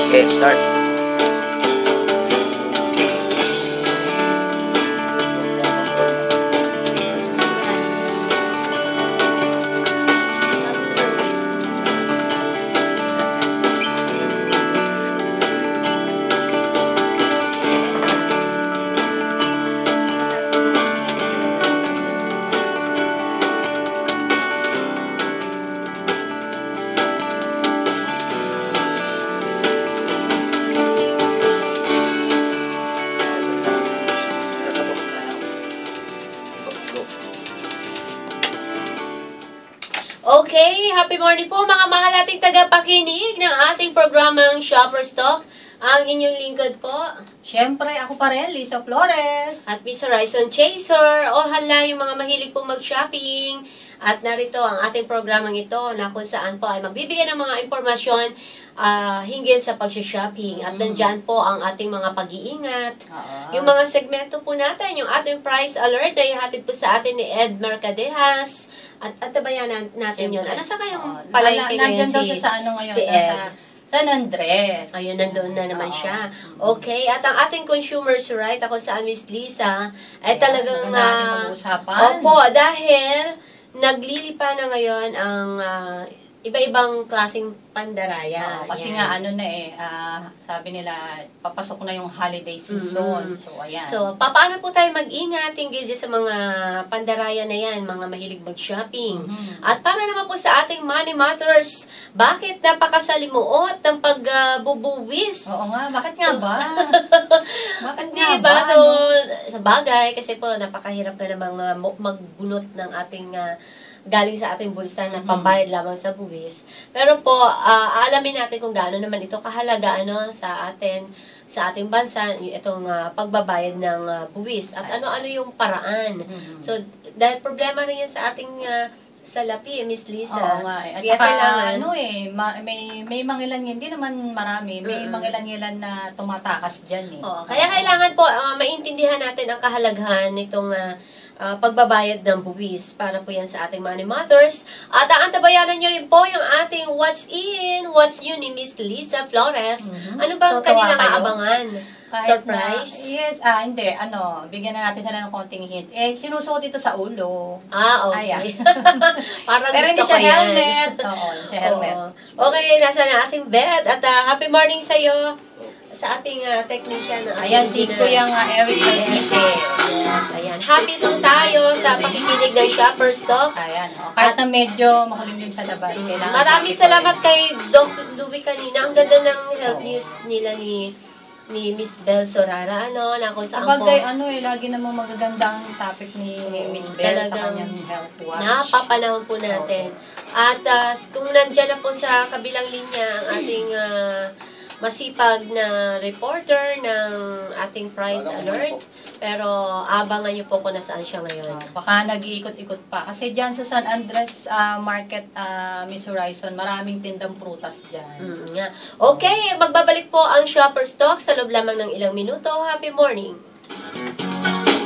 Okay, start. Okay, happy morning po mga mahal ating tagapakinig ng ating programang Shopper's Talk. Ang inyong lingkod po. Siyempre, ako pa rin, Lisa Flores. At Miss Horizon Chaser. O hala, yung mga mahilig pong mag-shopping. At narito ang ating programang ito na kung saan po ay magbibigay ng mga impormasyon hinggil sa pag-shopping. At nandyan po ang ating mga pag-iingat. Yung mga segmento po natin, yung ating price alert na ihatid po sa atin ni Ed Mercadejas. At tabayan natin yun. Ano sa kayong palengke ngayon Nandyan daw siya sa ano ngayon? Si Ed. San Andres. Ayun, nandoon na naman siya. Okay, at ang ating consumers right, ako saan Miss Lisa, ay talagang opo, dahil naglilipa na ngayon ang iba-ibang klaseng pandaraya. Kasi nga ano na sabi nila, papasok na yung holiday season. So, ayan. So, paano po tayo mag-ingat hinggil sa mga pandaraya na yan, mga mahilig mag-shopping? At para naman po sa ating Money Matters, bakit napakasalimuot ng pagbubuwis? Oo nga, bakit nga ba? Bakit nga Diba? ba? So, sa bagay, kasi po napakahirap ka namang magbunot ng ating galing sa ating bulsa na pambayad lamang sa buwis. Pero po, alamin natin kung gaano naman ito kahalaga sa atin, sa ating bansa, itong pagbabayad ng buwis. At ano-ano yung paraan. So, dahil problema rin yan sa ating salapi, Miss Lisa. Oo nga. At saka, may mangilan hindi naman marami. May mangilan-ngilan na tumatakas dyan Kaya kailangan po maintindihan natin ang kahalagahan nitong pagbabayad ng buwis para po yan sa ating Money Matters. At antabayanan nyo rin po yung ating What's In, What's New ni Miss Lisa Flores. Ano bang kanilang aabangan? Surprise? Yes, hindi. Bigyan na natin sila ng konting hint. Sinusuot ito sa ulo. Okay. Parang pero hindi gusto ko siya yan. helmet. Oo, siya helmet. Okay, nasa na ating bed. At happy morning sa'yo sa ating technician. Ayan, si Kuya Eric Alente. Yes, ayan. Happy nung tayo sa pakikinig ng Shopper's Talk. Ayan, kahit na medyo makulimlim sa labas. Maraming salamat kay Doc Louie kanina. Ang ganda ng health news nila ni Miss Bel Sorara, na kung saan po. Lagi namang magagandang topic ni Miss Bel sa kanyang health watch. Napapanahon po natin. At kung nandyan na po sa kabilang linya ang ating masipag na reporter ng ating price alert. Pero abangan niyo po kung nasaan siya ngayon. Baka nag-iikot-ikot pa. Kasi dyan sa San Andres Market, Miss Horizon, maraming tindang prutas dyan. Okay, magbabalik po ang Shopper's Talk sa loob lamang ng ilang minuto. Happy morning!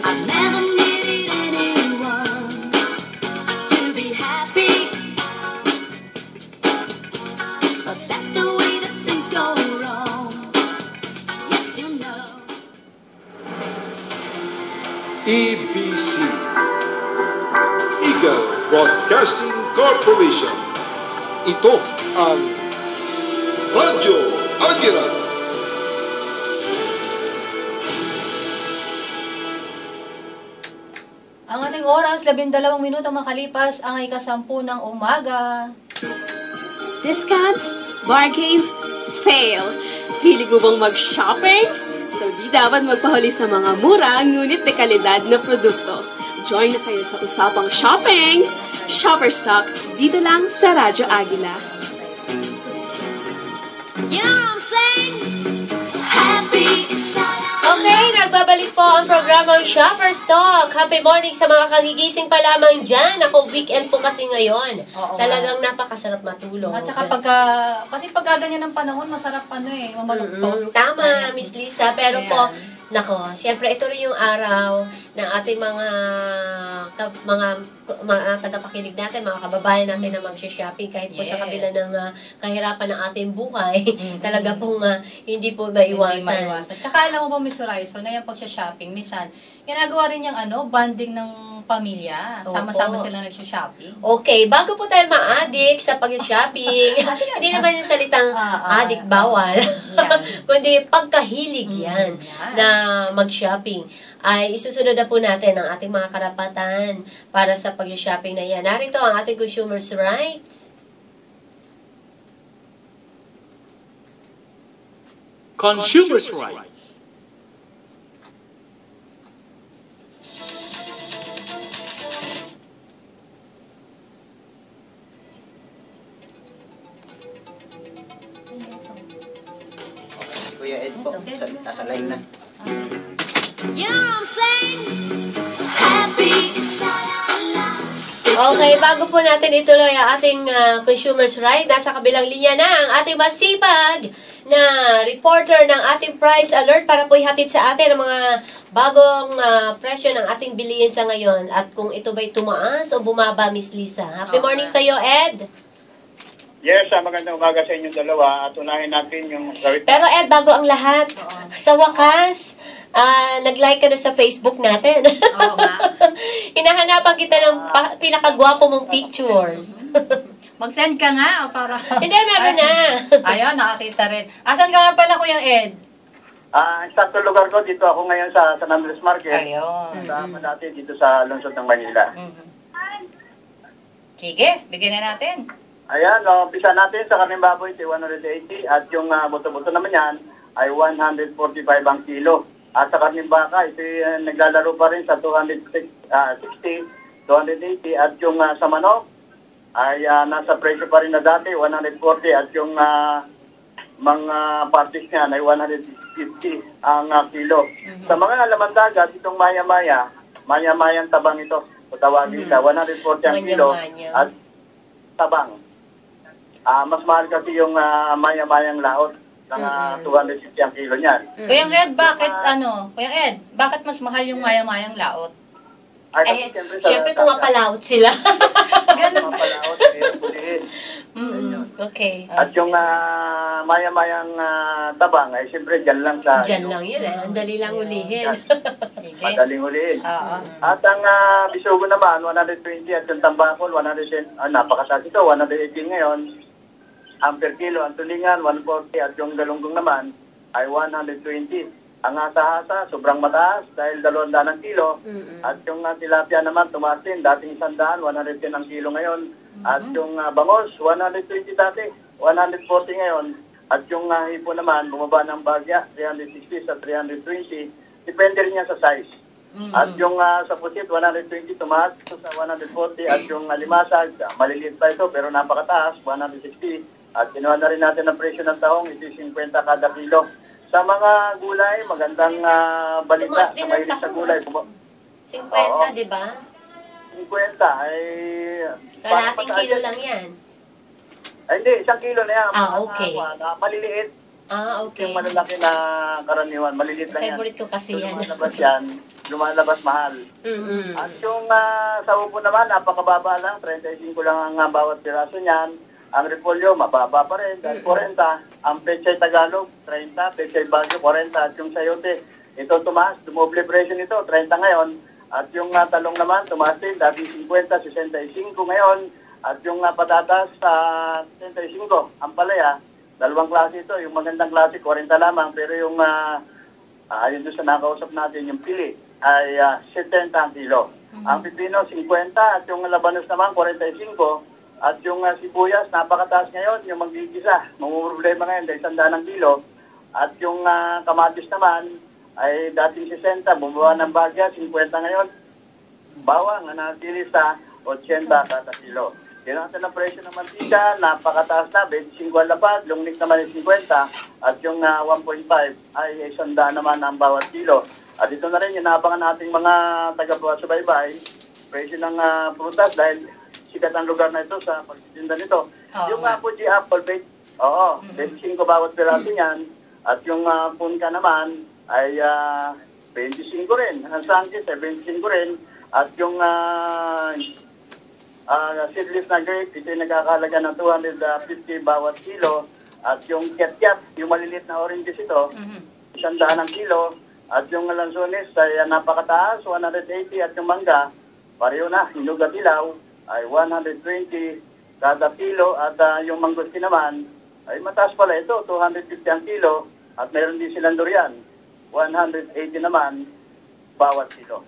I've never needed anyone to be happy, but that's the way that things go wrong. Yes, you know. EBC, Eagle Broadcasting Corporation. Ito ang Radyo Aguila. Ang ating oras, 12 minuto makalipas ang ika-10 ng umaga. Discounts, bargains, sale. Hilig mo bang mag-shopping? So di dapat magpahuli sa mga mura ngunit de kalidad na produkto. Join na kayo sa usapang shopping. Shopper's Talk, dito lang sa Radyo Aguila. You know what I'm saying? Happy. Okay, nagbabalik po ang programang Shopper's Talk. Happy morning sa mga kagigising pa lamang dyan. Ako, weekend po kasi ngayon. Talagang napakasarap matulog. At saka kasi pagka ganyan ng panahon, masarap mamaluktot. Tama, Miss Lisa. Pero po, Nako, siyempre ito rin yung araw ng ating mga tagapakinig natin, mga kababayan natin na mag-shopping kahit po sa Yes. kabila ng kahirapan ng ating buhay. Talaga pong hindi po Hindi maiwasan. maiwasan. Tsaka alam mo ba, Miss Horizon, na yung pag-shopping, minsan, ginagawa rin yung banding ng pamilya. Opo. Sama-sama sila nag-shopping. Okay, bago po tayo ma-addict sa pag-shopping, hindi naman yung salitang addict bawal, Yan. kundi pagkahilig yan Yan. na mag-shopping. Ay isusunod na po natin ang ating mga karapatan para sa pag-shopping na yan. Narito ang ating consumers' rights. Consumers' rights. Si Kuya Ed po, nasa line na. You know what I'm saying? Happy. Okay, bago po natin ituloy ang ating consumers' right, nasa kabilang linya na ang ating masipag na reporter ng ating price alert para po ihatid sa atin ang mga bagong presyo ng ating bilihin sa ngayon at kung ito ba'y tumaas o bumaba, Miss Lisa. Happy morning sa iyo, Ed. Yes, magandang umaga sa inyong dalawa at unahin natin yung Pero Ed, bago ang lahat, sa wakas, nag-like ka na sa Facebook natin. Oo nga. Hinahanapan kita ng pinakagwapo mong pictures. Mag-send ka nga para... Hindi, meron na. Ayun, nakakita rin. Asan ka nga pala, Kuya Ed? sakto lugar ko, dito ako ngayon sa San Andres Market. Ayun. Sa dati dito sa lungsod ng Manila. Sige, bigyan na natin. Ayan, umpisa natin sa karning baboy, 180 at yung buto-buto naman yan ay 145 ang kilo. At sa karning baka, ito naglalaro pa rin sa 260, 280 at yung sa manok ay nasa presyo pa rin na dati, 140 at yung mga parties niyan ay 150 ang kilo. Sa mga laman dagat, itong maya-mayang tabang ito. O tawagin ka, 140 ang kilo at tabang. Mas mahal kasi yung maya-mayang laot ng 250 ang kilo niyan. Kuya Ed, bakit mas mahal yung maya-mayang laot? Ay, syempre pumapalaot sila. Ganun pa. Okay. At yung maya-mayang tabang ay siyempre dyan lang sa... Diyan lang yun eh. Ang dali lang ulihin. Madaling ulihin. Oo. At ang bisugo naman, 120 at yung tambakol, 110. Napakasas ito, 118 ngayon. Ang per kilo, ang tulingan, 140 at yung galunggong naman ay 120. Ang hasa-hasa, sobrang mataas dahil 200 ang kilo. At yung tilapia naman, tumaas din. Dating 100, 110 ang kilo ngayon. At yung bangos, 120 dati, 140 ngayon. At yung hipo naman, bumaba ng bagya, 360 sa 320. Depende rin yan sa size. At yung sa pusit, 120 tumaas sa 140. At yung limasag, maliliit pa ito pero napakataas, 160. At kinuha na rin natin ang presyo ng tahong, ito 50 kada kilo. Sa mga gulay, magandang balita. Tumaas din sa ang mahilig sa tahong, gulay. 50, di ba? 50 ay... Kalahating kilo lang yan. Ay, hindi, 1 kilo na yan. Okay. Maliliit. Okay. Yung malalaki na karaniwan, maliliit lang yan. Favorite ko kasi yan. Lumalabas mahal. At yung sa upo naman, napakababa lang, 35 lang ang bawat piraso niyan. Ang repolyo, mababa pa rin, dahil 40. Ang pechay Tagalog, 30. Pechay Baguio, 40. At yung sayote, ito tumaas, dumoble presyo nito, 30 ngayon. At yung talong naman, tumaas din, dati 50, 65 ngayon. At yung patatas, 65. Ang palaya, dalawang klase ito. Yung magandang klase, 40 lamang. Pero yung, ayun doon sa nakausap natin, yung pili, ay 70 ang kilo. Ang pipino, 50. At yung labanos naman, 45. At yung sibuyas, napakataas ngayon, yung magigisa. Problema ngayon dahil 100 ang kilo. At yung kamatis naman, ay dating 60, bumaba ng bagya, 50 ngayon. Bawang, natili sa 80 kada kilo. Yan ang presyo ng mantika, napakataas na, 25 ang lapad, lungnik naman ay 50. At yung 1.5 ay 100 naman ang bawat kilo. At ito na rin, inabangan nating mga taga-subaybay, presyo ng prutas dahil sikat ang lugar na ito sa pagtitinda nito. Yung Fuji Apple, 25 bawat piraso niyan. At yung punka naman ay 25 rin. Ang Sanchez ay 25 rin. At yung seedless na grape, ito yung nagkakalaga ng 250 bawat kilo. At yung Kiat-Kiat, yung maliliit na oranges ito, 100 ang kilo. At yung lansones ay napakataas, 180. At yung mangga, pareho na, hinog at ilaw, ay 120 kada kilo. At yung mangosteen naman, ay mataas pala ito, 250 ang kilo. At meron din silang durian, 180 naman bawat kilo.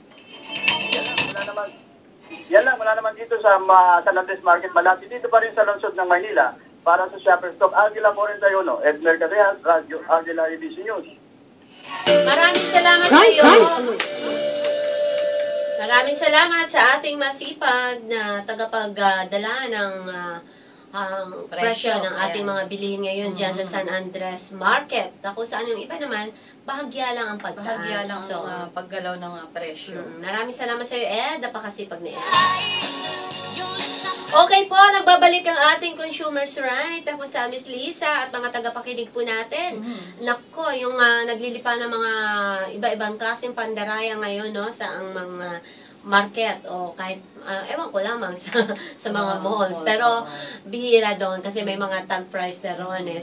Wala naman dito sa San Andres Market Malati. Dito pa rin sa lungsod ng Maynila. Para sa Shopper Stock, Aguila 41, Ed Mercadeas, Radyo Aguila ABC News. Maraming salamat sa iyo. Maraming salamat sa ating masipag na tagapagdala ng presyo ng ating mga bilihin ngayon dyan sa San Andres Market. Kung saan yung iba naman, bahagya lang ang pagtaas. Bahagya lang ang paggalaw ng presyo. Maraming salamat sa iyo, Ed. Napakasipag ni Ed. Okay po, nagbabalik ang ating Consumers Right. Ako sa Miss Lisa at mga tagapakinig po natin. Nako, yung naglilipa ng mga iba-ibang klaseng pandaraya ngayon, no, sa ang mga market o kahit ewan ko lamang sa mga malls. Pero bihira doon kasi may mga tag price na roon eh.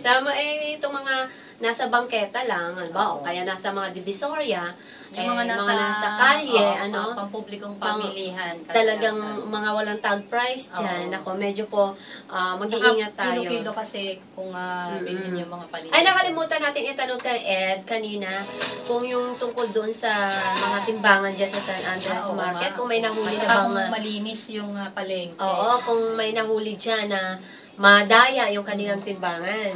Itong mga nasa bangketa lang, o kaya nasa mga divisoria, yung mga nasa kalye, pampublikong pamilihan. Talagang mga walang tag price dyan. Ako, medyo po mag-iingat tayo. Kilo-kilo kasi kung bilhin yung mga paninda. Ay, nakalimutan natin itanong kay Ed kanina kung yung tungkol doon sa mga timbangan dyan sa San Andres Market, kung may nahuli na bang... Kung malinis yung palengke. Oo, kung may nahuli dyan na madaya yung kanilang timbangan.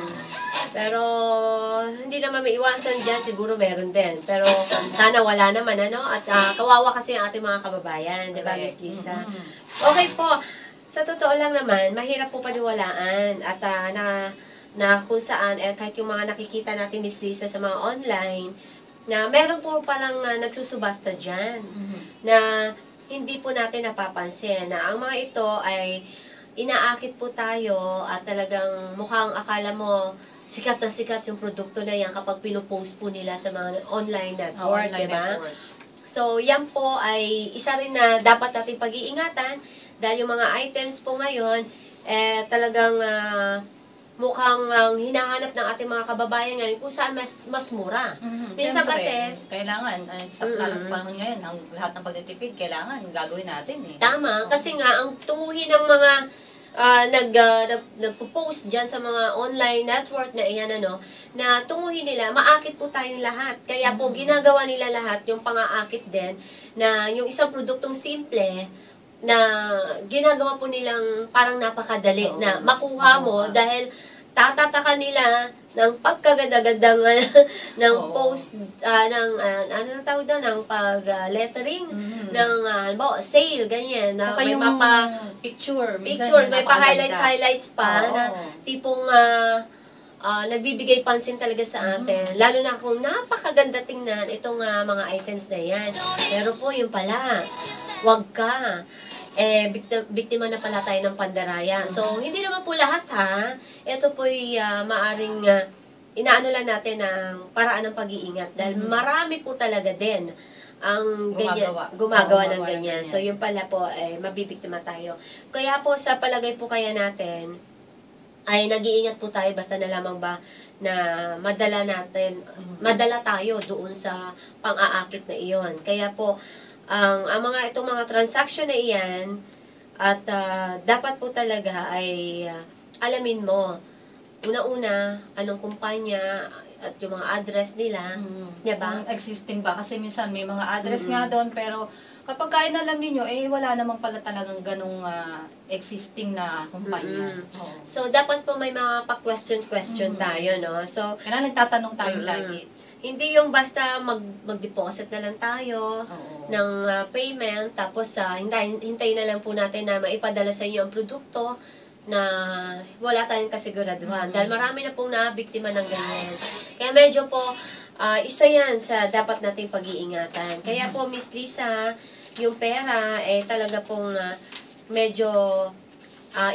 Pero, hindi naman may iwasan dyan, siguro meron din. Pero, sana wala naman, At kawawa kasi ang ating mga kababayan, di ba, Miss Lisa? Okay po. Sa totoo lang naman, mahirap po paniwalaan. At na kung saan, kahit yung mga nakikita natin, Miss Lisa, sa mga online, na meron po palang nagsusubasta dyan. Na hindi po natin napapansin. Na ang mga ito ay inaakit po tayo at talagang mukhang akala mo sikat na sikat yung produkto na yan kapag pinupost po nila sa mga online network, diba? So, yan po ay isa rin na dapat natin pag-iingatan dahil yung mga items po ngayon, talagang mukhang hinahanap ng ating mga kababayan ngayon kung saan mas mura. Minsan kasi, kailangan, sa panahon ngayon, ang lahat ng pagtitipid, kailangan gagawin natin eh. Tama, kasi nga, ang tunguhin ng mga nagpo-post dyan sa mga online network na iyan, na tunguhin nila, maakit po tayong lahat. Kaya po, ginagawa nila lahat yung pang-aakit din, na yung isang produktong simple, na ginagawa po nilang parang napakadali, na makuha mo, dahil tatataka nila ng pagkaganda-ganda ng post, ano tawag daw, ng pag-lettering, ng sale, ganyan. Na may pictures, may pa-highlights pa, na tipong nagbibigay pansin talaga sa atin. Lalo na kung napakaganda tingnan itong mga items na yan. Pero po, yung pala, wag ka. Biktima na pala tayo ng pandaraya. So, hindi naman po lahat Ito po'y maaring inaano lang natin ng paraan ng pag-iingat. Dahil marami po talaga din ang gumagawa ng ganyan. So, yung pala po, mabibiktima tayo. Kaya po, sa palagay po kaya natin, ay nag-iingat po tayo basta na lamang ba na madala tayo doon sa pang-aakit na iyon. Kaya po, ang itong mga transaction na iyan at dapat po talaga ay alamin mo una-una anong kumpanya at yung mga address nila, diba? Existing ba? Kasi minsan may mga address nga doon, pero kapag kain alam ninyo, wala namang pala talagang ganong existing na kumpanya. So, dapat po may mga pa-question tayo, no? So, kailangan nagtatanong tayo lagi. Hindi yung basta mag-deposit na lang tayo ng payment, tapos hintayin na lang po natin na maipadala sa inyo ang produkto na wala tayong kasiguraduhan. Dahil marami na pong nabiktima ng ganyan. Kaya medyo po, isa yan sa dapat nating pag-iingatan. Kaya po, Miss Lisa, yung pera, talaga pong medyo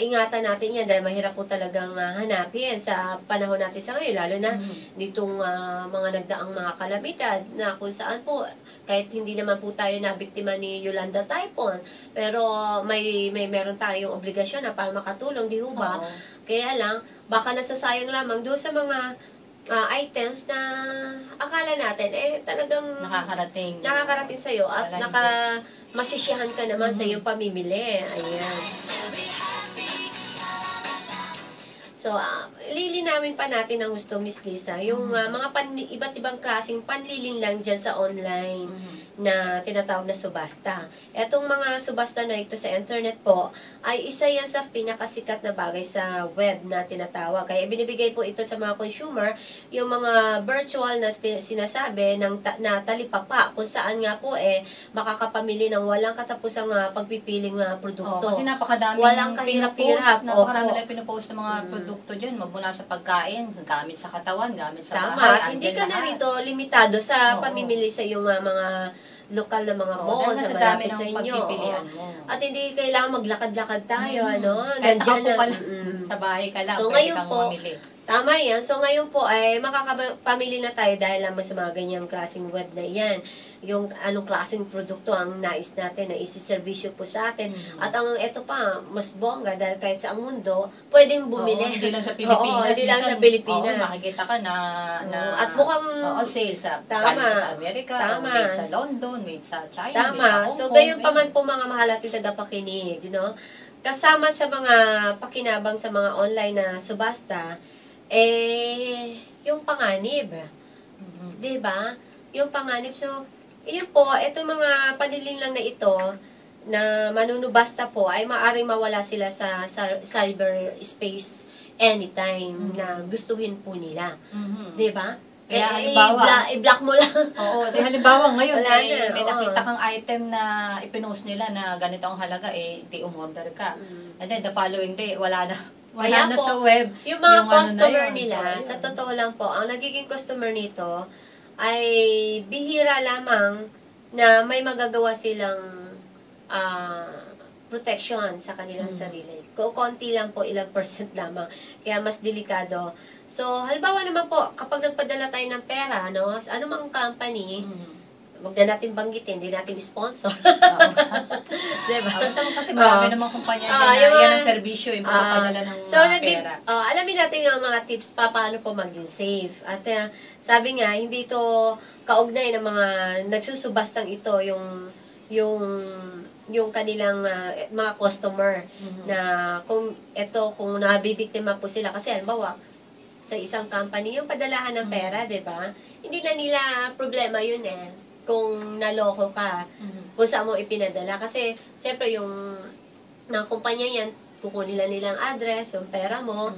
ingatan natin yan dahil mahirap po talagang hanapin sa panahon natin sa ngayon, lalo na ditong mga nagdaang mga kalamidad na kung saan po, kahit hindi naman po tayo nabiktima ni Yolanda Typhoon, pero meron tayong obligasyon na para makatulong, di ho ba? Oo. Kaya lang, baka nasasayang lamang doon sa mga items na akala natin, talagang nakakarating sa'yo at masisiyahan ka naman sa iyong pamimili. Ayan. So, lilinawin pa natin ang gusto, Miss Lisa, yung mga iba't ibang klaseng panlilin lang dyan sa online na tinatawag na subasta. Etong mga subasta na ito sa internet po, ay isa yan sa pinakasikat na bagay sa web na tinatawag. Kaya binibigay po ito sa mga consumer, yung mga virtual na sinasabi na talipapa, kung saan nga po makakapamili ng walang katapusang pagpipiling produkto. Kasi napakadaming walang kahirap-hirap. Napakarami na pinupost ng mga produkto dyan, magmula sa pagkain, gamit sa katawan, gamit sa Tama, bahay. at hindi ka na rito limitado sa pamimili sa iyong mga lokal na mga mall sa malapit sa inyo. At hindi kailangan maglakad-lakad tayo, Kahit nandiyan ako na. pala, sa bahay ka lang, So, pwede ngayon kang po, mamili. Tama yan. So, ngayon po ay makakapamili na tayo dahil lamang sa mga ganyang klaseng web na yan. Yung anong klaseng produkto ang nais natin na isiservisyo po sa atin. At ito pa, mas bongga dahil kahit sa ang mundo, pwedeng bumili. Hindi lang sa Pilipinas. Oo, hindi lang sa Pilipinas. Makikita ka na at mukhang sale sa tama, sa Amerika, tama. made sa London, made sa China, Tama. made sa Hong Kong. So, gayon pa man po mga mahal at tagapakinig, kasama sa mga pakinabang sa mga online na subasta, yung panganib. Diba? Yung panganib. So, yun po, itong mga panilin lang na ito, na manunubasta po, ay maaaring mawala sila sa cyberspace anytime na gustuhin po nila. Diba? Kaya halimbawa, i-block mo lang. Oo, halimbawa ngayon, may oo. nakita kang item na ipinost nila na ganito ang halaga, di umorder ka. And then, the following day, wala na Kaya po, sa web. Yung mga ano customer na yun. nila, sa totoo lang po, ang nagiging customer nito ay bihira lamang na may magagawa silang protection sa kanilang sarili. Konti lang po, ilang % lamang. Kaya mas delikado. So, halimbawa naman po, kapag nagpadala tayo ng pera, anumang company, wag na natin banggitin, hindi natin sponsor. Diba? Kasi marami namang kumpanya yan ang serbisyo, yung pagpapadala ng pera. Alamin natin yung mga tips paano po maging safe. At sabi nga, hindi ito kaugnay ng mga nagsusubastang ito, yung kanilang mga customer na kung nabibiktima po sila. Kasi halimbawa, sa isang company, yung padalahan ng pera, diba? Hindi na nila problema yun kung naloko ka, kung saan mo ipinadala. Kasi, siyempre, yung mga kumpanya yan, kukunin nilang address, yung pera mo,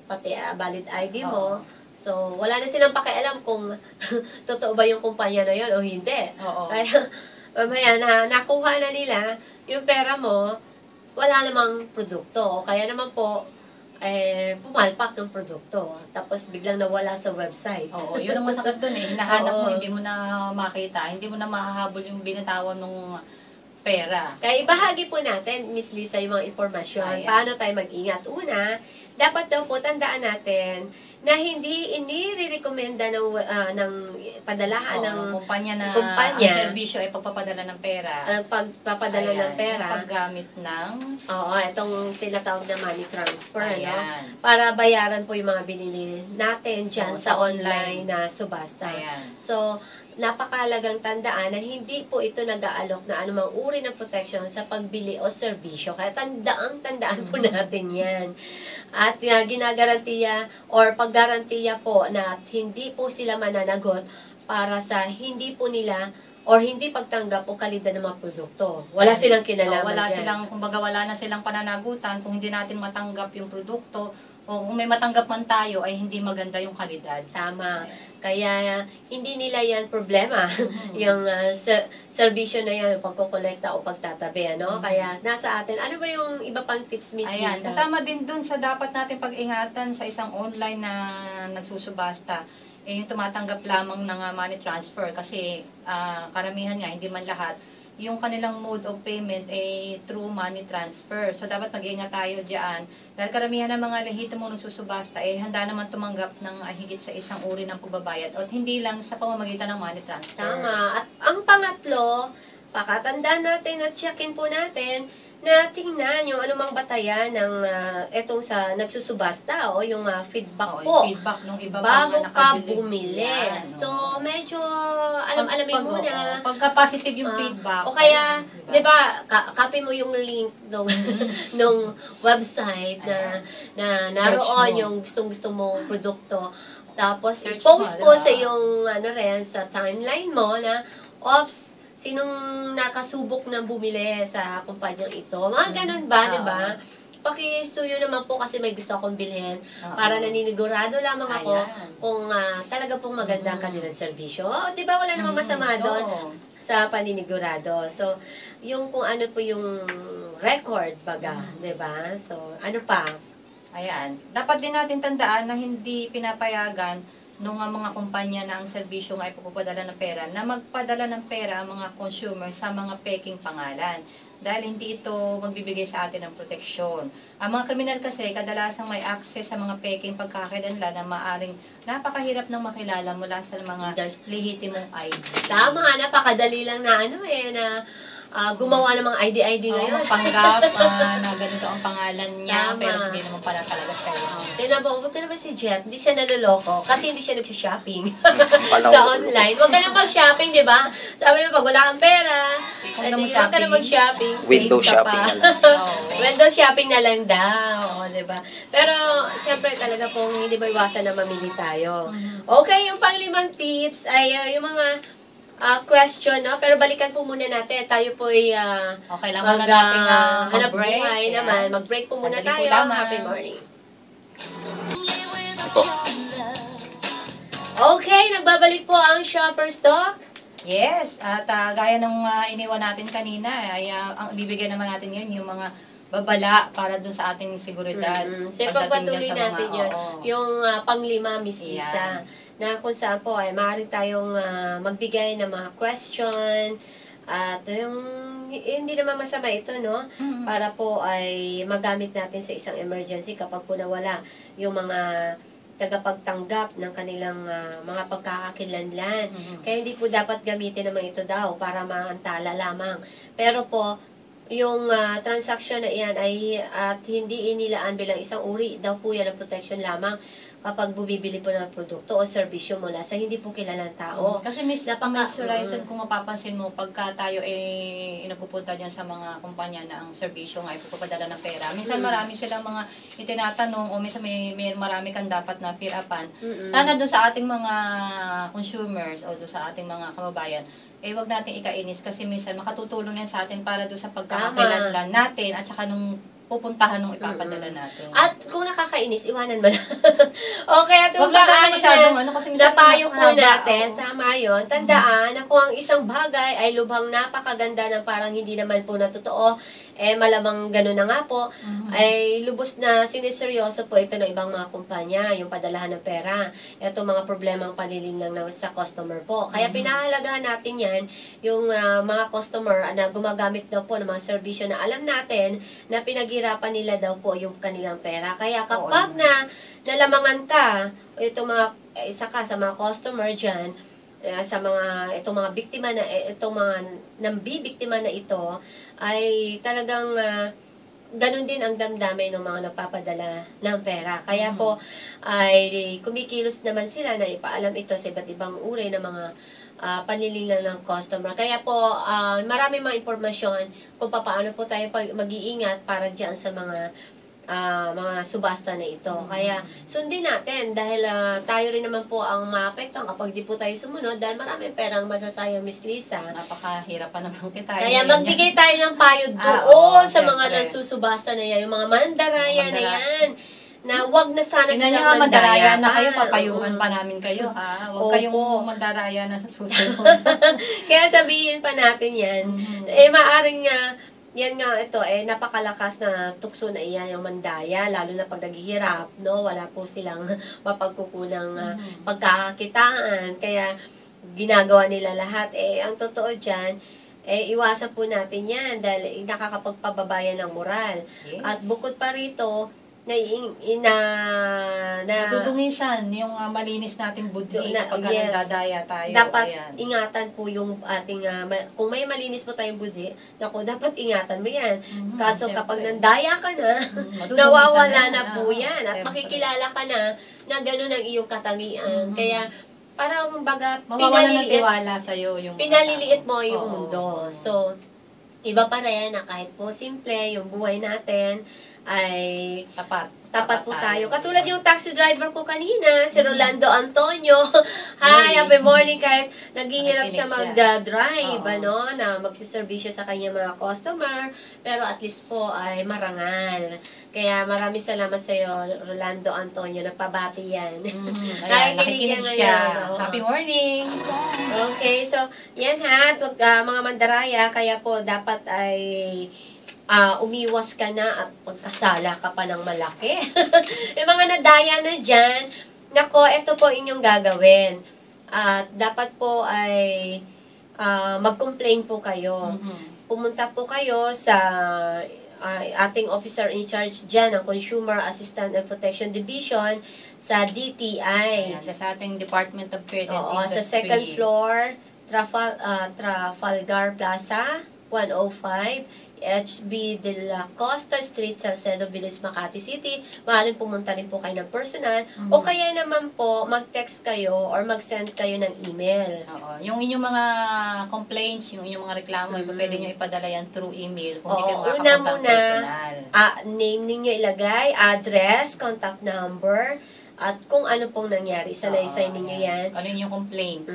pati valid ID mo. So, wala na silang pakialam kung totoo ba yung kumpanya na yun o hindi. Kaya, mamaya nakuha na nila yung pera mo, wala namang produkto. Kaya naman po, pumalpak ng produkto. Tapos biglang nawala sa website. Oo, yun ang masakit dun hinahanap mo, hindi mo na makita, hindi mo na mahahabol yung binatawan ng pera. Kaya ibahagi po natin, Miss Lisa, yung mga impormasyon. Paano tayo mag-ingat? Una, dapat daw po tandaan natin na hindi inirekomenda ng padalahan ng kumpanya na ang serbisyo ay pagpapadala ng pera. Pagpapadala ng pera. Paggamit ng itong tinatawag na money transfer, para bayaran po yung mga binili natin dyan sa online na subasta. So, napakalagang tandaan na hindi po ito nag-aalok na anumang uri ng protection sa pagbili o serbisyo. Kaya tandaan po natin yan. At ginagarantiya or paggarantiya po na hindi po sila mananagot para sa hindi po nila or hindi pagtanggap o kalidad ng mga produkto. Wala silang kinalaman wala na silang pananagutan kung hindi natin matanggap yung produkto o kung may matanggap man tayo ay hindi maganda yung kalidad. Tama. Kaya hindi nila yan problema. Yung serbisyo na yan, pagkukolekta o pagtatabi. Kaya nasa atin. Ano ba yung iba pang tips, Miss Lisa? Kasama din dun sa dapat natin pag-ingatan sa isang online na nagsusubasta. Yung tumatanggap lamang ng money transfer kasi karamihan nga, hindi man lahat, yung kanilang mode of payment ay through money transfer. So, dapat mag-ingat tayo dyan. Dahil karamihan ng mga lehitimong nagsusubasta, handa naman tumanggap ng higit sa isang uri ng pagbabayad at hindi lang sa pamamagitan ng money transfer. Tama. At ang pangatlo, pakatandaan natin at check-in po natin na tingnan yung anumang batayan ng etong sa nagsusubasta o yung feedback po. Yung feedback ng iba bago pang ka nakabili. bumili. Yan, So, medyo alamin mo na. Pagka positive yung feedback. O kaya, di ba, copy mo yung link nung website na naroon yung gustong-gusto mong produkto. Tapos, Search post mo, po sa yung sa timeline mo na, ops, sinong nakasubok na bumili sa kumpanyang ito. Mga ganun ba, di ba? Pakisuyo naman po kasi may gusto akong bilhin para naninigurado lamang ako kung talaga pong maganda ang kanilang serbisyo. Di ba wala namang masama doon sa paninigurado. So, yung kung ano po yung record baga, di ba? So, ano pa? Ayan. Dapat din natin tandaan na hindi pinapayagan nung mga kumpanya na ang serbisyo nga ay pupadala ng pera, na magpadala ng pera ang mga consumer sa mga peking pangalan. Dahil hindi ito magbibigay sa atin ng proteksyon. Ang mga kriminal kasi, kadalasang may access sa mga peking pagkakakilanlan na maaring napakahirap nang makilala mula sa mga lehitimong ID. Tama, napakadali lang na gumawa ng mga ID ngayon. Panggap na ganito ang pangalan niya, pero hindi naman pala talaga siya yun. Tignan ba si Jet? Hindi siya naloloko kasi hindi siya nagsha-shopping sa online. Huwag ka na mag-shopping, di ba? Sabi mo, pag wala kang pera, huwag ka na mag-shopping. Window save ka shopping pa. na lang. Window shopping na lang daw. Di ba? Pero, siyempre talaga pong hindi ba iwasan na mamili tayo. Okay, yung panglimang tips ay yung mga question, no? Pero balikan po muna natin. Tayo po ay okay lang muna natin hanap mag-break. buhay naman. Mag-break po muna Sandali po tayo. lamang. Happy morning. Ito. Okay, nagbabalik po ang Shopper's Talk. Yes, at gaya ng iniwan natin kanina, ay ang bibigyan naman natin yun, yung mga babala para dun sa ating seguridad. So, Pagdating pagpatuloy dyan sa natin mga- yun. oo. Yung panglima, Miss Lisa, na kung saan po ay maaari tayong magbigay ng mga question at yung hindi naman masama ito, no? Para po ay magamit natin sa isang emergency kapag po nawala yung mga tagapagtanggap ng kanilang mga pagkakakilanlan. Kaya hindi po dapat gamitin naman ito daw para maantala lamang. Pero po, yung transaction na iyan ay at hindi inilaan bilang isang uri daw po yan ng protection lamang kapag bumibili po ng produkto o serbisyo mula sa hindi po kilalang tao. Kasi Miss Horizon, kung mapapansin mo, pagka tayo inapupunta dyan sa mga kumpanya na ang serbisyo nga ipupadala ng pera, minsan marami silang mga itinatanong o minsan may marami kang dapat na fill-upan. Sana doon sa ating mga consumers o doon sa ating mga kababayan, wag nating ikainis kasi minsan makatutulong yan sa atin para doon sa pagkakakilanlan natin at saka nung pupuntahan nung ipapadala natin. At kung nakakainis, iwanan mo na. Okay, at yung Wag lang baka masyadong kasi minsan napayo po mahaba, natin, tama yun. Tandaan na kung ang isang bagay ay lubhang napakaganda ng parang hindi naman po na totoo, malamang gano'n na nga po, ay lubos na siniseryoso po ito ng ibang mga kumpanya, yung padalahan ng pera. Ito mga problemang panliling lang sa customer po. Kaya pinahalagahan natin yan, yung mga customer na gumagamit daw po ng mga serbisyo na alam natin na pinaghirapan nila daw po yung kanilang pera. Kaya kapag nalamangan ka, itong mga isa ka sa mga customer dyan, sa mga itong mga biktima na itong mga nambibiktima na ito ay talagang ganun din ang damdamin ng mga nagpapadala ng pera. Kaya po ay kumikilos naman sila na ipaalam ito sa iba't ibang uri ng mga panlililang ng customer. Kaya po marami mga impormasyon kung paano po tayo mag-iingat para diyan sa mga subasta na ito. Kaya sundin natin dahil tayo rin naman po ang maapektuhan kapag di po tayo sumunod dahil maraming perang masasayang, Miss Lisa. Napakahirap pa naman kita. Kaya magbigay tayo ng payo doon sa mga siyempre. nagsusubasta na yan, yung mga mandaraya na yan, na wag na sana silang mandaraya na kayo, papayuhan pa namin kayo, ha? Huwag kayong mandaraya na sa susunod. Kaya sabihin pa natin yan. Maaring yan nga ito, napakalakas na tukso na iyan yung mandaya, lalo na pag naghihirap, no? Wala po silang mapagkukunang pagkakakitaan. Kaya ginagawa nila lahat. Ang totoo dyan, iwasan po natin yan dahil nakakapagpababayan ng moral. Yes. At bukod pa rito, Dudungisan yung malinis nating budhi kapag yes, nagdadaya tayo. dapat Ayan. ingatan po yung ating, kung may malinis po tayong budhi, naku, dapat ingatan mo yan. Kaso siyempre. kapag nandaya ka na, madudungisan nawawala na. na po yan. At Siyempre. makikilala ka na ganun ang iyong katangian. Kaya, parang baga, Mawawala ng tiwala sa'yo yung pinaliliit mo tao. yung Oo. mundo. So, iba pa rin na kahit po simple, yung buhay natin ay tapat po tayo. Katulad yung taxi driver ko kanina, si Rolando Antonio. Hi, happy morning. Kahit naghihirap siya mag-drive, Oo. na magsiservisyo sa kanya mga customer, pero at least po ay marangal. Kaya maraming salamat sa iyo, Rolando Antonio. Nagpabati yan. Ayan, nakikinig siya. Oo. Happy morning! Okay, so yan ha, mga mandaraya, kaya po dapat ay umiwas ka na at magkasala ka pa ng malaki. Yung mga nadaya na dyan, nako, ito po inyong gagawin. At dapat po ay mag-complain po kayo. Pumunta po kayo sa ating officer in charge dyan, ang Consumer Assistance and Protection Division sa DTI. Ayan, sa ating Department of Trade and Oo, Industry. sa second floor, Trafalgar Plaza, 105, HB de la Costa Street, Salcedo Village, Makati City. Maaaring pumunta rin po kayo ng personal. O kaya naman po, mag-text kayo or mag-send kayo ng email. Oo. Yung inyong mga complaints, yung inyong mga reklamo, pwede nyo ipadala yan through email. Kung hindi kayo una makakapunta muna, personal. name ninyo ilagay, address, contact number, at kung ano pong nangyari. Salaysay ninyo yan. Ano yung complaint?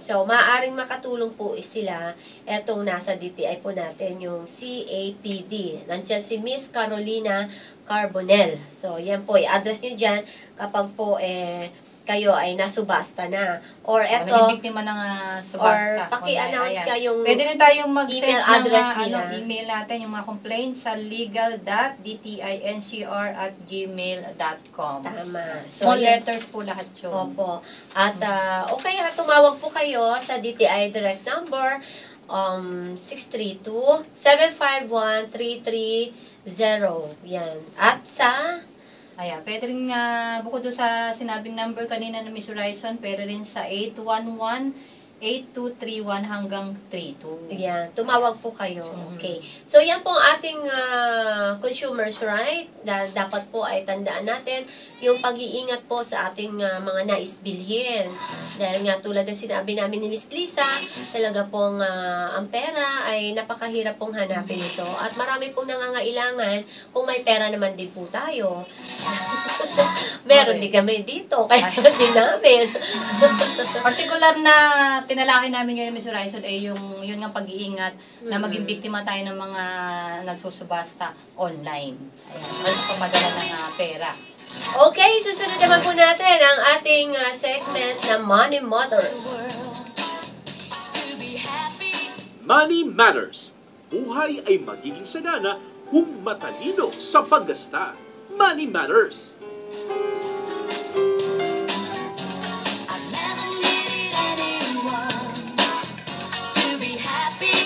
So, maaaring makatulong po sila. Etong nasa DTI po natin, yung CAPD. Nandiyan si Miss Carolina Carbonell. So, yan po, i-address nyo dyan kapag po kayo ay nasubasta na. Or eto, Naging biktima ng subasta. or paki-announce Ayan. ka yung Pwede rin tayong mag-send email ng address nila. email natin, yung mga complaints sa legal.dtincr@gmail.com. Tama. Small yan. letters po lahat yun. Opo. At, okay, tumawag po kayo sa DTI direct number 632-751-330. Yan. At sa Ayan, pwede rin bukod doon sa sinabing number kanina ng Miss Horizon, pwede rin sa 811-8231 hanggang 32. yan, tumawag po kayo. Okay. So, yan po ang ating consumers right. Dapat po ay tandaan natin yung pag-iingat po sa ating mga nais-bilhin. Dahil nga tulad ng sinabi namin ni Miss Lisa, talaga pong ang pera ay napakahirap pong hanapin ito. At marami pong nangangailangan kung may pera naman din po tayo. Meron din kami dito, kaya din namin. Particular na tinalaki namin ngayon, Miss Horizon, ay yung yun nga pag-iingat na maging biktima tayo ng mga nagsusubasta online. Ayan, or pamadala ng pera. Okay, susunod naman po natin ang ating segment na Money Matters. Money Matters. Buhay ay magiging sagana kung matalino sa paggasta. Money Matters.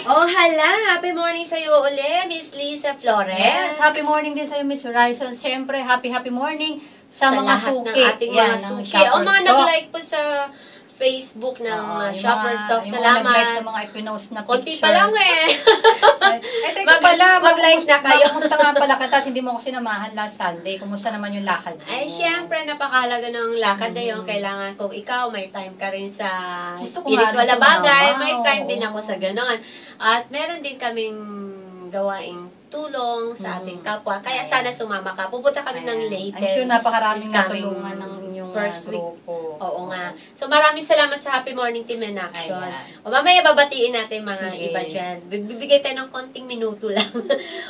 Oh, hala! Happy morning sa'yo uli, Miss Lisa Flores. Yes, happy morning din sa'yo, Miss Horizon. Siyempre, happy morning sa mga lahat suki. ng ating mga Yan, ng suki. O Shoppers mga Talk. nag-like po sa Facebook ng Shoppers Talk. Yung mga nag-like sa Salamat. mga ipinost na Konti picture. pa lang eh. Teka pala, mag-like na kayo. Kumusta nga pala kita at hindi mo ako sinamahan last Sunday? Kumusta naman yung lakad mo? Ay, syempre, napakahalaga ng lakad na yun. Kailangan kung ikaw, may time ka rin sa Gusto ko spiritual nga na rin bagay, sumama. may time din Oo. ako sa ganon. At meron din kaming gawaing tulong sa ating kapwa. Kaya sana sumama ka. Pupunta kami ng Leyte. I'm sure napakaraming This coming natulungan ng inyong first week. grupo. Oo nga. So, maraming salamat sa Happy Morning Team in Action. Ayan. O, mamaya babatiin natin mga Sige. iba dyan. Bibigay tayo ng konting minuto lang.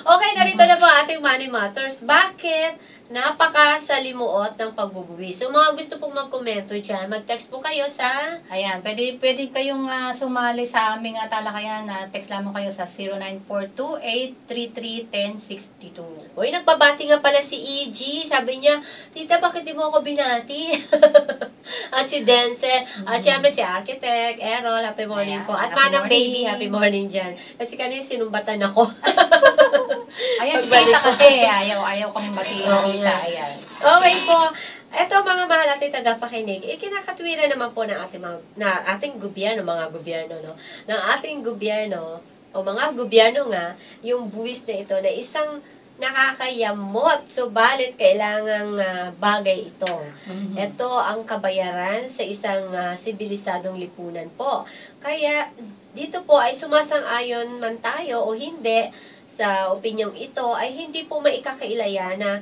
Okay, narito na po ating Money Matters. Bakit napakasalimuot ng pagbubuwi? So, mga gusto pong magkomento dyan, mag-text po kayo sa Ayan, pwede kayong sumali sa aming talakayan. Text lamang kayo sa 0942-833-1062. Uy, nagbabati nga pala si EG. Sabi niya, Tita, bakit di mo ako binati? At si Denzel, at syempre si Architect, Errol, happy morning Ayan, po. At happy Manang morning. Baby, happy morning dyan. Kasi kanina sinumbatan ako. Ayan, kita kasi. Ayaw kang batiin Oo kita. nga. Ayan. Okay po. Ito mga mahal natin tagapakinig, kinakatwiran naman po ng ating gobyerno, mga gobyerno, no? Ng ating gobyerno, o mga gobyerno nga, yung buwis na ito na isang nakakayamot, subalit kailangang bagay ito. Ito ang kabayaran sa isang sibilisadong lipunan po. Kaya dito po ay sumasang-ayon man tayo o hindi sa opinyong ito, ay hindi po maikakailaya na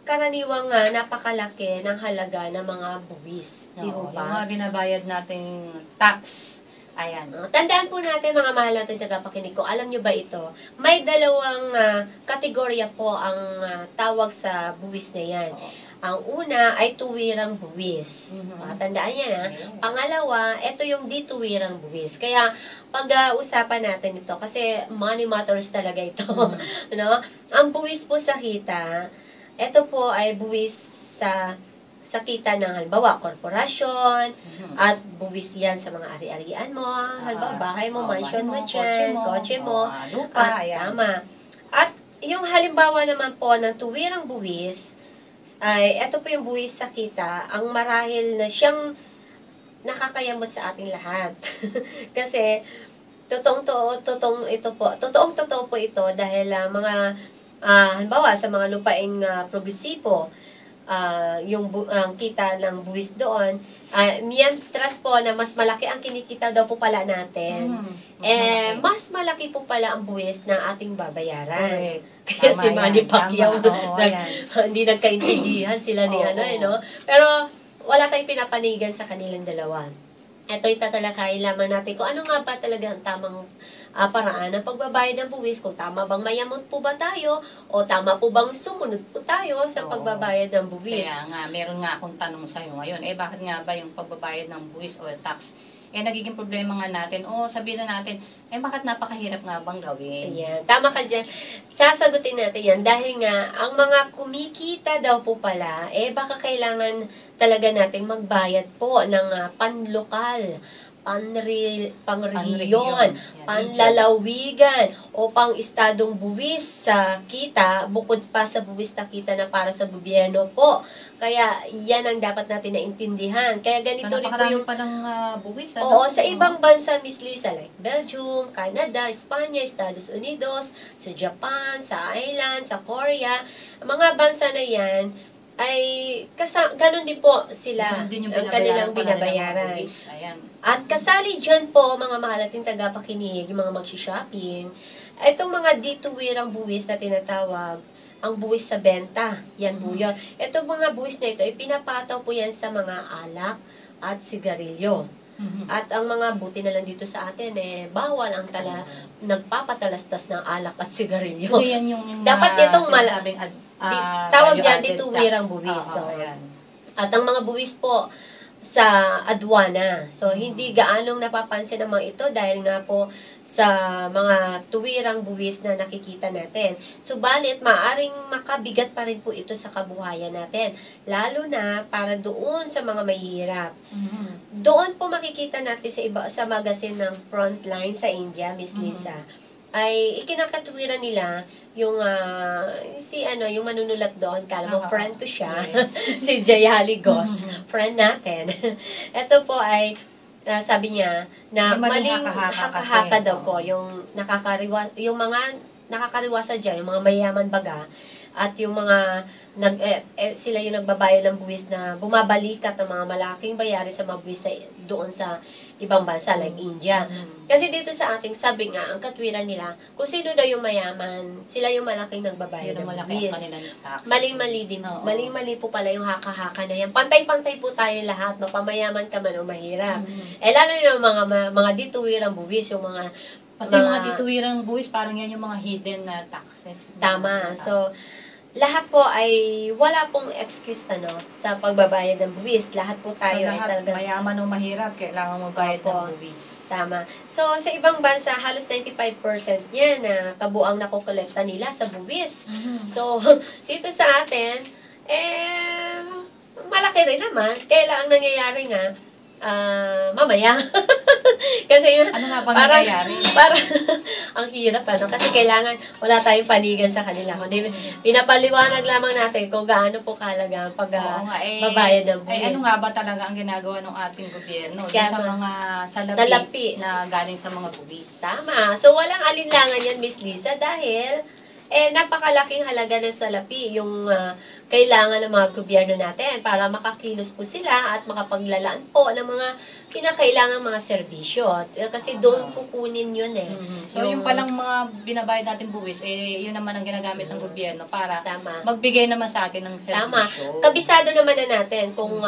karaniwang napakalaki ng halaga ng mga buwis. Di Oo, ba? yung mga binabayad nating tax. Ayan. Tandaan po natin mga mahal natin tagapakinig ko, alam nyo ba ito? May dalawang kategorya po ang tawag sa buwis na yan. Ang una ay tuwirang buwis. Tandaan yan ha. Pangalawa, ito yung di tuwirang buwis. Kaya pag-usapan natin ito, kasi money matters talaga ito. No? Ang buwis po sa kita, ito po ay buwis sa kita ng halimbawa, korporasyon, at buwis yan sa mga ari-arian mo, halimbawa, bahay mo, mansion mo dyan, kotse mo, lupa, tama. At yung halimbawa naman po ng tuwirang buwis, ay ito po yung buwis sa kita, ang marahil na siyang nakakayamot sa ating lahat. Kasi, totoong totoo po ito dahil mga halimbawa sa mga lupaing progresibo, yung kita ng buwis doon, trust po na mas malaki ang kinikita daw po pala natin. Mas malaki po pala ang buwis ng ating babayaran. Correct. Kaya Tama si Manny yan, Pacquiao, tama. hindi nagkaintindihan sila ni no? Pero wala tayong pinapanigan sa kanilang dalawa. Ito'y tatalakayin lamang natin kung ano nga ba talaga ang tamang paraan ng pagbabayad ng buwis, kung tama bang mayamot po ba tayo, o tama po bang sumunod po tayo sa pagbabayad ng buwis. Kaya nga, meron nga akong tanong sa'yo ngayon, bakit nga ba yung pagbabayad ng buwis o tax, nagiging problema nga natin, o sabihin na natin, bakit napakahirap nga bang gawin? Ayan, tama ka dyan. Sasagutin natin yan dahil nga, ang mga kumikita daw po pala, baka kailangan talaga nating magbayad po ng panlokal, pangrehiyon, panlalawigan, o pang-estadong buwis sa kita, bukod pa sa buwis na kita na para sa gobyerno po. Kaya, yan ang dapat natin naintindihan. Kaya ganito rin po yung palang buwis. Oo, sa ibang bansa, Miss Lisa, like Belgium, Canada, Espanya, Estados Unidos, sa Japan, sa Ireland, sa Korea, mga bansa na yan, ay ganun din po sila ang kanilang binabayaran. At kasali dyan po, mga mahal nating tagapakinig, yung mga magsishopping, itong mga dituwirang buwis na tinatawag, ang buwis sa benta. Yan po yun. Itong mga buwis na ito, pinapataw po yan sa mga alak at sigarilyo. At ang mga buti na lang dito sa atin, bawal ang nagpapatalastas ng alak at sigarilyo. So, yan yung dapat itong tawag dyan dito wirang buwis. At ang mga buwis po sa adwana. So, hindi gaanong napapansin ang mga ito dahil nga po sa mga tuwirang buwis na nakikita natin. Subalit, maaring makabigat pa rin po ito sa kabuhayan natin. Lalo na para doon sa mga mahihirap. Doon po makikita natin sa magazine ng Frontline sa India, Miss Lisa, ay ikinakatwiran nila yung yung manunulat doon, kala mo friend ko siya, si Jayali Gos, friend natin. Ito po ay sabi niya na maling haka-haka daw po yung mga nakakariwasa diyan, yung mga mayaman baga, at yung mga sila yung nagbabayad ng buwis na bumabalikat ng mga malaking bayari sa mga buwis doon sa ibang bansa like India. Kasi dito sa ating, sabi nga, ang katwiran nila, kung sino daw yung mayaman, sila yung malaking nagbabayad ng buwis. Maling-mali po pala yung haka-haka na yan. Pantay-pantay po tayo lahat, mapamayaman ka man o mahirap. Lalo yung mga dituwirang buwis, yung mga kasi mga dituwirang buwis, parang yan yung mga hidden na taxes. Tama. So, lahat po ay wala pong excuse sa pagbabayad ng buwis. Lahat po tayo so, lahat, ay talaga mayaman o mahirap, kailangan mo bayad ng buwis. Tama. So, sa ibang bansa, halos 95% yan na kabuang nakokolekta nila sa buwis. So, dito sa atin, malaki rin naman. Kaya lang ang nangyayari nga, mamaya. Kasi Ano nga bang nangyayari? Parang, ang hirap, kasi kailangan, wala tayong panigan sa kanila. Kundi, pinapaliwanag lamang natin kung gaano po kahalaga ang pagbabayad ng buwis. Ano nga ba talaga ang ginagawa ng ating gobyerno Kaya sa nga, mga salapi, salapi na galing sa mga buwis? Tama. So, walang alinlangan yan, Miss Lisa, dahil napakalaking halaga ng salapi yung kailangan ng mga gobyerno natin para makakilos po sila at makapaglalaan po ng mga kinakailangan mga serbisyo. Kasi doon kukunin yun So, yung palang mga binabayad natin buwis, yun naman ang ginagamit ng gobyerno para Tama. magbigay naman sa atin ng Tama. serbisyo. Kabisado naman na natin kung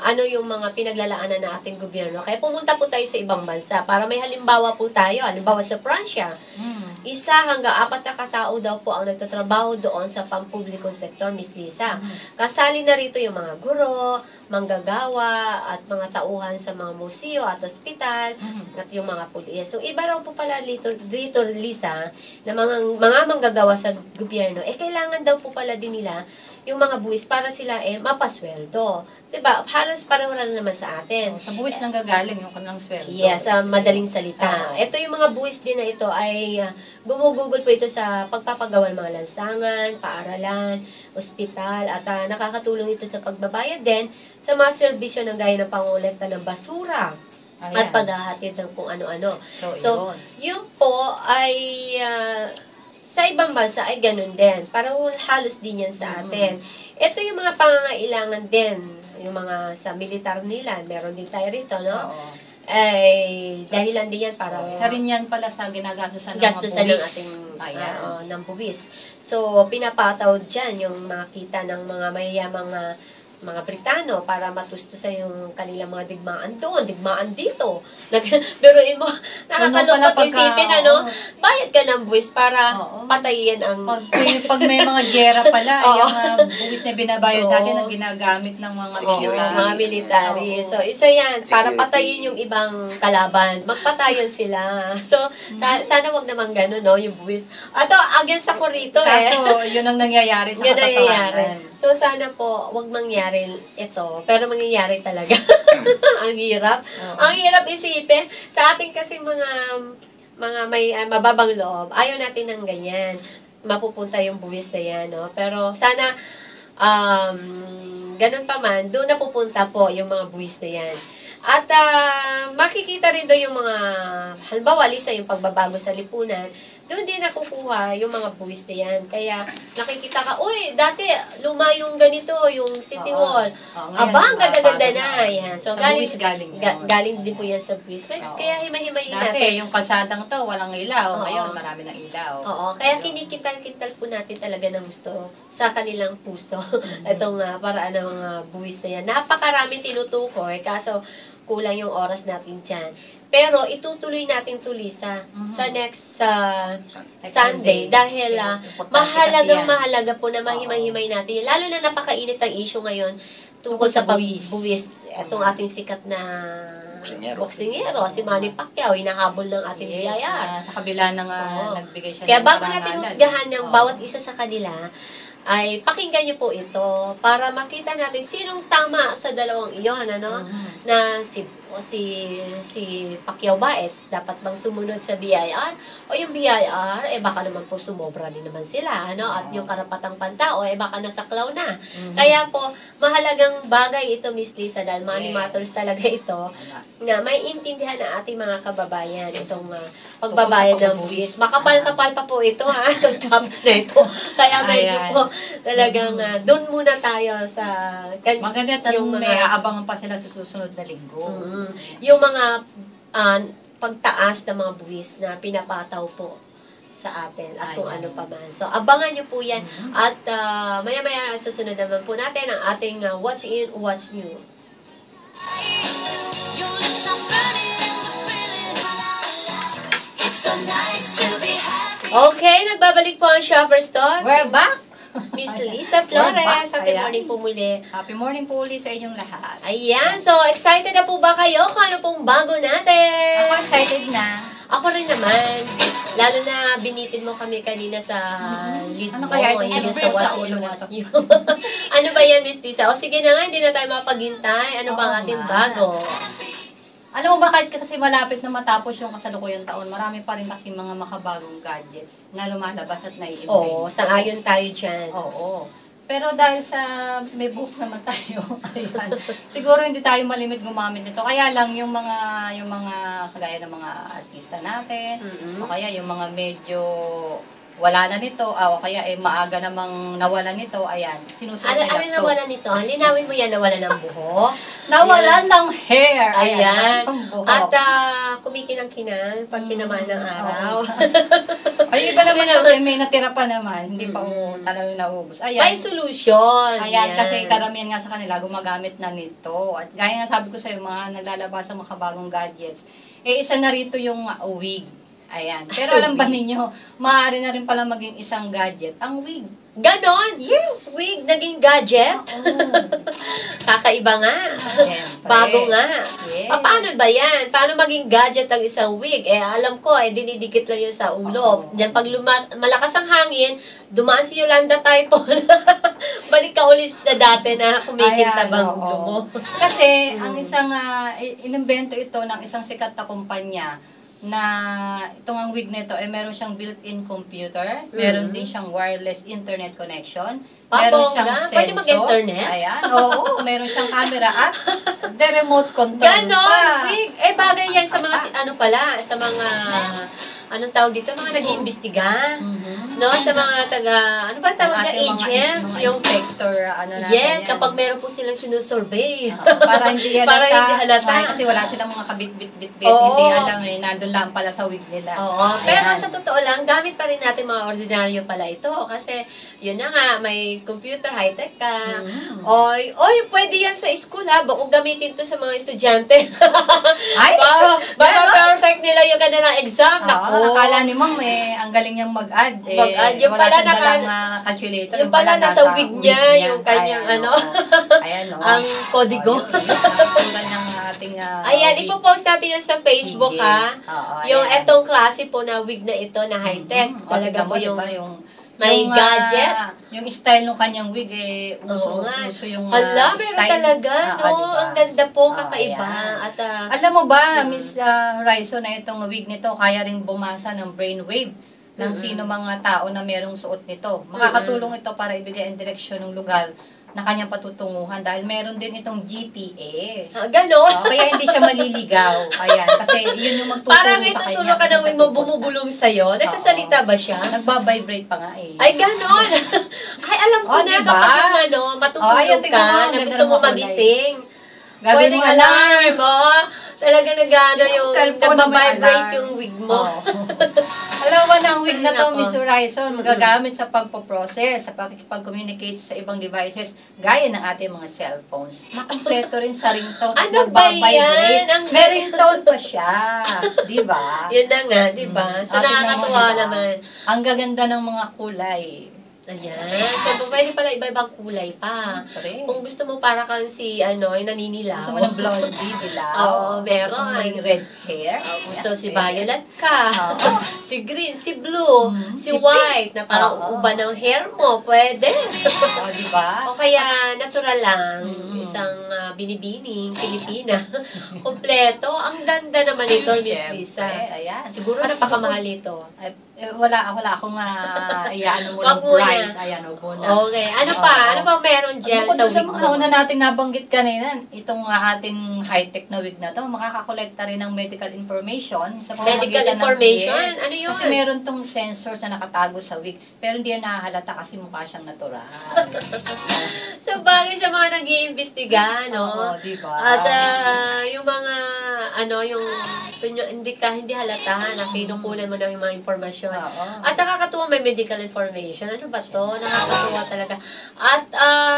ano yung mga pinaglalaanan ng ating gobyerno. Kaya pumunta po tayo sa ibang bansa para may halimbawa po tayo. Halimbawa sa Pransya, 1 hanggang 4 na katao daw po ang nagtatrabaho doon sa pampublikong sektor, Miss Lisa. Kasali na rito yung mga guro, manggagawa, at mga tauhan sa mga museo at ospital, at yung mga pulis. So, iba raw po pala dito Lisa, na mga manggagawa sa gobyerno, kailangan daw po pala din nila yung mga buwis para sila mapasweldo. Diba? Halos pareho lang naman sa atin. Sa buwis nang gagaling yung kanilang sweldo. Yes, sa madaling salita. Ito yung mga buwis din na ito ay gumugugol po ito sa pagpapagawa ng mga lansangan, paaralan, ospital, at nakakatulong ito sa pagbabayad din sa mga serbisyo ng gaya ng pangolekta ng basura. Ayan. At paghahatid ng kung ano-ano. So, yun po ay sa ibang bansa ay ganun din. Parang halos din yan sa atin. Ito yung mga pangangailangan din. Yung mga sa militar nila. Meron din tayo rito, no? Oo. Ay, dahilan din yan para Isa rin yan pala sa ginagastusan ng mga gastusan ng buwis. ating Ayan. ng buwis. So, pinapataw dyan yung makita ng mga mayayamang mga Britano para matustusan yung kanilang mga digmaan doon, digmaan dito. Pero mo, nakakalungkot isipin, bayad ka ng buwis para patayin ang... Pag may mga gera pala, yung buwis na binabayad natin ang ginagamit ng mga mga military. So, isa yan, para patayin yung ibang kalaban. Magpatayan sila. So, sana wag naman gano'n, no, yung buwis. Ato, against ako rito, Kaso, yun ang nangyayari sa katotohanan. So, sana po, wag mangyari ito. Pero mangyayari talaga. Ang hirap. Ang hirap isipin. Sa ating kasi mga may mababang loob, ayaw natin ng ganyan. Mapupunta yung buwis na yan, no? Pero sana, ganun pa man, doon napupunta po yung mga buwis na yan. At makikita rin doon yung mga, halimbawa, Lisa, yung pagbabago sa lipunan, doon din nakukuha yung mga buwis na yan. Kaya nakikita ka, uy, dati luma yung ganito, yung City Hall. Ang ganda-ganda na. Yan. So, galing din po yan sa buwis. Kaya himahimayin natin. Dati, yung kalsadang to, walang ilaw. Ngayon, marami ng ilaw. Oo, kaya kinikintal-kintal po natin talaga ng gusto sa kanilang puso. Itong paraan ng mga buwis na yan. Napakarami tinutukoy, kaso kulang yung oras natin dyan. Pero itutuloy natin to, Lisa, sa next Sunday dahil mahalaga po na mahimay-himay natin. Lalo na napakainit ang issue ngayon tungkol sa pagbuwis. Itong ating sikat na boksingero, si Manny Pacquiao, hinahabol ng ating biyaya. Sa kabila ng nagbigay siya Kaya ng bago parangalan. natin husgahan ng bawat isa sa kanila, ay pakinggan niyo po ito para makita natin sinong tama sa dalawang iyon, na si Pacquiao ba dapat bang sumunod sa BIR o yung BIR baka naman po sumobra din naman sila, at yung karapatang pantao baka nasaklaw na. Kaya po mahalagang bagay ito, Miss Lisa, dahil money matters talaga ito, na may intindihan ng ating mga kababayan itong pagbabayad ng buwis. Makapal-kapal pa po ito, itong topic na ito. Kaya medyo po talagang doon muna tayo sa maganda yung may aabangan pa sila sa susunod na linggo. Yung mga pagtaas ng mga buwis na pinapataw po sa atin at kung ano pa man. So, abangan nyo po yan. At maya-maya susunod naman po natin ang ating What's In, What's New. Okay, nagbabalik po ang Shopper's Talks. We're back! Miss Lisa Flores, happy morning po muli. Happy morning po ulit sa inyong lahat. Ayan, so excited na po ba kayo kung ano pong bago natin? Ako excited na. Ako rin naman. Lalo na binitin mo kami kanina sa lead Ano mo. kaya ito? Yung Every sa What's sa ulo in na What's to. New. Ano ba yan, Miss Lisa? O sige na nga, hindi na tayo mapaghintay. Ano ba ang Oo ating nga. bago? Alam mo ba, kahit kasi malapit na matapos yung kasalukuyang taon, marami pa rin kasi mga makabagong gadgets na lumalabas at nai-invent. Oo, sang-ayon tayo dyan. Oo. Pero dahil sa may book naman tayo, ayan, siguro hindi tayo malimit gumamit nito. Kaya lang yung mga kagaya ng mga artista natin, o kaya yung mga medyo wala na nito, o kaya maaga namang nawalan nito, ayan, sinusunod nila Ano to. nawalan nito? Linawin mo yan, nawalan ng buhok. Nawalan ng hair! Ayan. Ang buhok. At kumikinang-kinang pag tinamaan ng araw. Ay, iba naman kasi may natira pa naman, hindi pa talagang naubos. Ayan. May solution. Ayan, Yan. kasi karamihan nga sa kanila, gumagamit na nito. At gaya nga sabi ko sa'yo, mga naglalabas ng makabagong gadgets, isa na rito yung wig. Ayan. Pero alam ba ninyo, maaari na rin pala maging isang gadget, ang wig. Ganon? Yes! Wig, naging gadget? Kakaiba nga. Siyempre. Bago nga. Yes. Paano ba yan? Paano maging gadget ang isang wig? Alam ko, dinidikit lang yun sa ulo. Diyan, pag malakas ang hangin, dumaan si Yolanda Typhoon. Balik ka ulit na dati na kumikinta bang ulo mo. Kasi, ang isang, inimbento ito ng isang sikat na kumpanya, na itong ang wig nito meron siyang built-in computer, meron din siyang wireless internet connection, meron siyang sensor. Pwede mag-internet? Ayan, oo, meron siyang camera at the remote control Ganon, pa. wig. Bagay yan sa mga, sa mga, anong tawag dito? Mga nag-iimbestiga. No? Sa mga ano ba tawag dyan? Agent? Mga Yung inspector, natin yes, yan. kapag meron po silang sinusurvey. Para hindi halata. Para hindi halata. Kasi wala silang mga kabit-bit-bit-bit. Oo. Hindi alam nandun lang pala sa wig nila. Oo. Pero Ayan. sa totoo lang, gamit pa rin natin mga ordinaryo pala ito. Kasi, yun na nga, may computer, high-tech ka. Oy, pwede yan sa school ha. Bako gamitin to sa mga estudyante. Ay! Baka perfect nila yung kanilang exam. Naku. Akala ni Ma'am, ang galing niyang mag-add. Mag-add. Yung wala pala siyang dalang calculator. yung pala nasa wig niya, yung kanyang Ayan, ang kodigo. Tulad ng ating Ayan, wig. ipopost natin yan sa Facebook, Sige. ha? Oo, Yung ayan. etong klase po na wig na ito, na high-tech. Talaga po yung may yung, gadget. Yung style ng kanyang wig, Oo nga. uso yung Hala, meron style. talaga, no? Diba? Ang ganda po, Oo, kakaiba. ayan. At, alam mo ba, Miss Raison, na itong wig nito, kaya rin bumasa ng brainwave ng sino mga tao na merong suot nito. Makakatulong ito para ibigay ang direksyon ng lugar na kanyang patutunguhan dahil meron din itong GPS. ganon. Kaya hindi siya maliligaw. Ayan, kasi yun yung magtutulong Parang sa kanya. itutulong ka ng wig mo, bumubulong sa'yo. Nagsasalita ba siya? Nagbabibrate pa nga eh. Ay, ganon. Ay, alam ko na, diba? kapag yung matutulog ayan, tingnan mo, ka, ang na ganda gusto ng mo mga magising. Gagawin Pwedeng mo alarm, Talaga nagano yung cellphone na may nagbabibrate alarm. yung wig mo. Alam mo na ang wig na to, Ay, Miss nako. Horizon, magagamit sa pagpo-process, sa pag-communicate sa ibang devices, gaya ng ating mga cellphones. Makompleto rin sa ringtone at Ano ba yan? nagbabibrate. Ang May ringtone pa siya. Di ba? Yun na nga, di ba? So, Tingnan mo, nakakatuwa diba? naman. Ang gaganda ng mga kulay. Ayan. So, pwede pala iba-ibang kulay pa. Siyempre. Kung gusto mo para kang si, yung naninilaw. Gusto mo ng blondie, dilaw. Oo, meron. Gusto mo ring red hair. Gusto si Yan. violet ka. Si green, si blue, si white, na parang uba ng hair mo. Pwede. O, di ba? O kaya, natural lang. Isang binibining, Pilipina. Kompleto. Ang ganda naman ito, Miss Lisa. Ayan. Siguro napakamahal ito. Ay, wala akong iyaano mo Wag ng muna. price. Ayan, wag muna. Okay. Ano pa? Oo. Ano pa meron dyan Bukod sa sa wig mga mo? una nating nabanggit kanina, itong ating high-tech na wig na to, makakakolekta rin ng medical information. Sa Medical pamamagitan ng- information? Yes. Ano yun? Kasi meron tong sensors na nakatago sa wig, pero hindi yan nahahalata kasi mukha siyang natural. So, bagay sa mga nag-iimbestiga, no? Oo, diba? At yung mga, hindi halata na kinukunan mo ng mga informasyon. Oo. At nakakatuwa may medical information. Ano ba to? Nakakatuwa talaga. At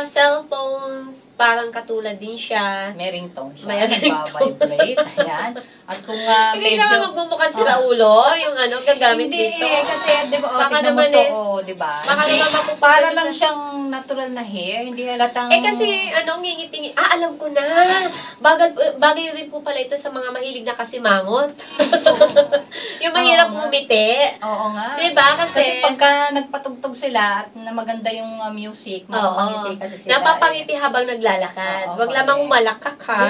cellphones, parang katulad din siya. May ringtone siya. May ringtone. Nagbabibrate. Ayan. At kung Hindi medyo... naman magmumukha si Raulo, yung gamit hindi, dito. kasi, di ba, Baka tignan mo naman to, di ba? Baka Hindi, naman mapupunta para din lang sa- siyang natural na hair, hindi halatang... Kasi, ngingitingi. Alam ko na. Bagay rin po pala ito sa mga mahilig na kasimangot. Yung mahirap Oo nga. ngumiti. Oo nga. Diba? Kasi pagka nagpatugtog sila at na maganda yung music, mapapangiti kasi sila. napapangiti habang naglalakad. Oo, Huwag lamang correct. umalakak, ha?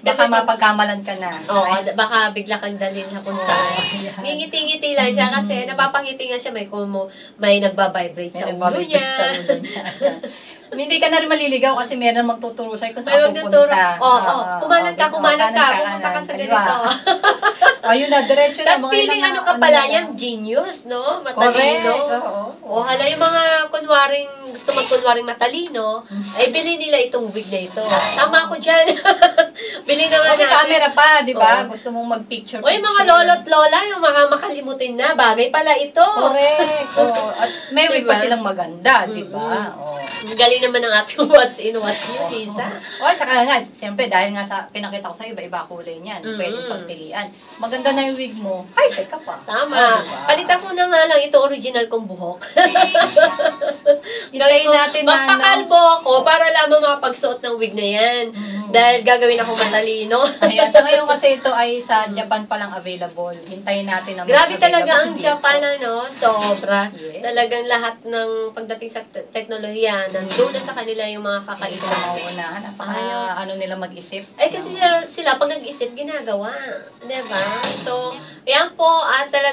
Baka mapagkamalan ka na. Oo, baka bigla kang dalhin sa kung saan. Yan. Ngingiti-ngiti lang siya kasi napapangiti nga siya. May nagbabibrate sa ulo Nagbabibrate niya. sa ulo niya. Hindi ka na rin maliligaw kasi meron magtuturo sa'yo kung May saan magtuturo. pupunta. Oo, kumanan ka. Pumunta ka sa ganito. Ayun na, diretso na. Tapos feeling ka pala yan, genius, no? Matalino. Correct. O, hala, yung mga gusto magkunwaring matalino, ay bilhin nila itong wig na ito. Tama ako dyan. Bilhin naman Kasi natin. camera pa, di ba? Oo. Gusto mong mag-picture. O, yung mga lolo't lola, yung mga makalimutin na, bagay pala ito. Correct. Oo. At may wig pa Diba? silang maganda, di ba? Oo. Ang galing naman ng ating what's in, what's new, Lisa. O, tsaka nga, siyempre, dahil nga sa pinakita ko sa'yo, iba-iba kulay niyan. Pwede pagpilian. Maganda na yung wig mo, ay, teka pa. Tama. Diba? Palitan ko na nga lang ito original kong buhok. Hintayin natin na, Magpakalbo ako para lamang makapagsuot ng wig na yan. Dahil gagawin ako matalino. Ayan, sa ngayon kasi ito ay sa Japan pa lang available. Hintayin natin na Grabe mas talaga available ang dito. Japan, sobra. Yes. Talagang lahat ng pagdating sa teknolohiya, nandun na sa kanila yung mga Hindi kakaiba. ko mauunahan. Napaka ano nila mag-isip. Ay, kasi sila pag nag-isip, ginagawa. Diba? So, yan po, at talaga